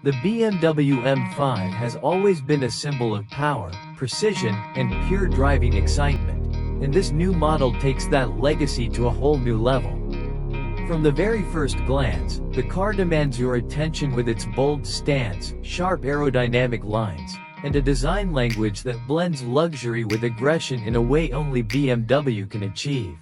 The BMW M5 has always been a symbol of power, precision, and pure driving excitement, and this new model takes that legacy to a whole new level. From the very first glance, the car demands your attention with its bold stance, sharp aerodynamic lines, and a design language that blends luxury with aggression in a way only BMW can achieve.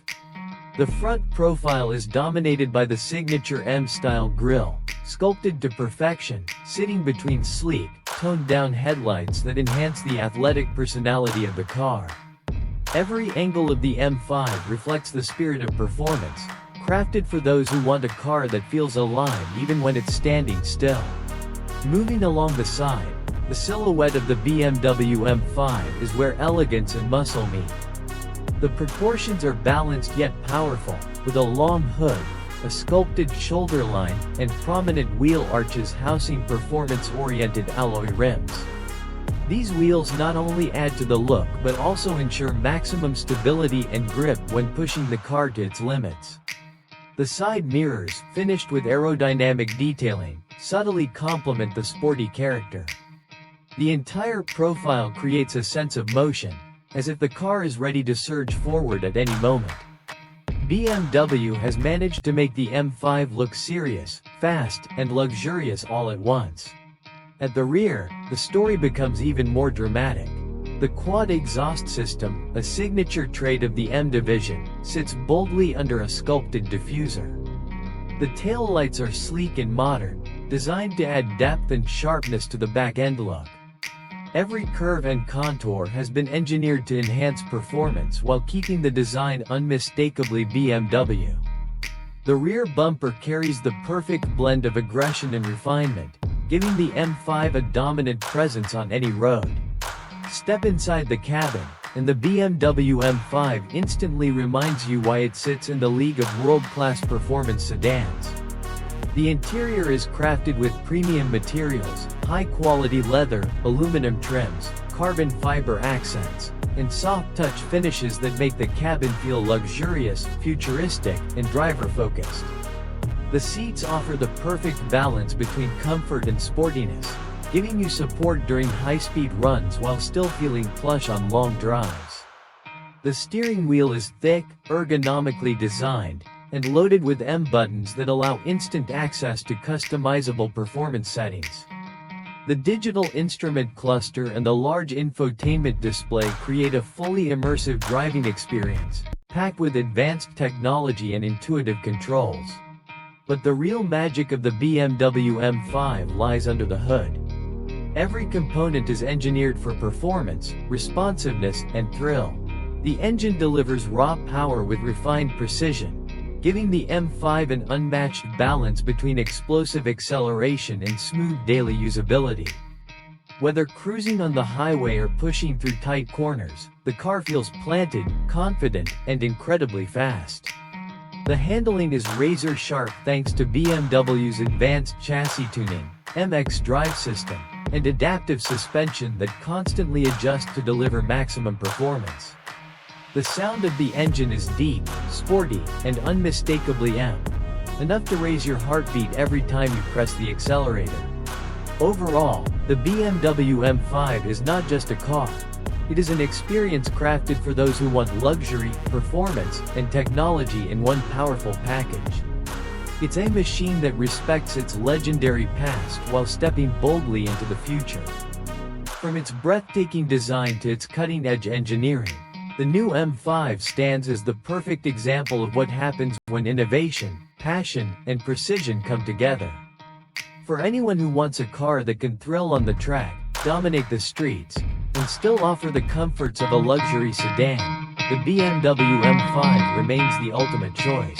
The front profile is dominated by the signature M-style grille, sculpted to perfection, sitting between sleek, toned-down headlights that enhance the athletic personality of the car. Every angle of the M5 reflects the spirit of performance, crafted for those who want a car that feels alive even when it's standing still. Moving along the side, the silhouette of the BMW M5 is where elegance and muscle meet. The proportions are balanced yet powerful, with a long hood, a sculpted shoulder line, and prominent wheel arches housing performance-oriented alloy rims. These wheels not only add to the look but also ensure maximum stability and grip when pushing the car to its limits. The side mirrors, finished with aerodynamic detailing, subtly complement the sporty character. The entire profile creates a sense of motion, as if the car is ready to surge forward at any moment. BMW has managed to make the M5 look serious, fast, and luxurious all at once. At the rear, the story becomes even more dramatic. The quad exhaust system, a signature trait of the M division, sits boldly under a sculpted diffuser. The taillights are sleek and modern, designed to add depth and sharpness to the back-end look. Every curve and contour has been engineered to enhance performance while keeping the design unmistakably BMW. The rear bumper carries the perfect blend of aggression and refinement, giving the M5 a dominant presence on any road. Step inside the cabin, and the BMW M5 instantly reminds you why it sits in the league of world-class performance sedans. The interior is crafted with premium materials, high-quality leather, aluminum trims, carbon fiber accents, and soft-touch finishes that make the cabin feel luxurious, futuristic, and driver-focused. The seats offer the perfect balance between comfort and sportiness, giving you support during high-speed runs while still feeling plush on long drives. The steering wheel is thick, ergonomically designed, and loaded with M buttons that allow instant access to customizable performance settings. The digital instrument cluster and the large infotainment display create a fully immersive driving experience, packed with advanced technology and intuitive controls. But the real magic of the BMW M5 lies under the hood. Every component is engineered for performance, responsiveness, and thrill. The engine delivers raw power with refined precision, giving the M5 an unmatched balance between explosive acceleration and smooth daily usability. Whether cruising on the highway or pushing through tight corners, the car feels planted, confident, and incredibly fast. The handling is razor-sharp thanks to BMW's advanced chassis tuning, xDrive system, and adaptive suspension that constantly adjust to deliver maximum performance. The sound of the engine is deep, sporty, and unmistakably M, enough to raise your heartbeat every time you press the accelerator. Overall, the BMW M5 is not just a car. It is an experience crafted for those who want luxury, performance, and technology in one powerful package. It's a machine that respects its legendary past while stepping boldly into the future. From its breathtaking design to its cutting-edge engineering, the new M5 stands as the perfect example of what happens when innovation, passion, and precision come together. For anyone who wants a car that can thrill on the track, dominate the streets, and still offer the comforts of a luxury sedan, the BMW M5 remains the ultimate choice.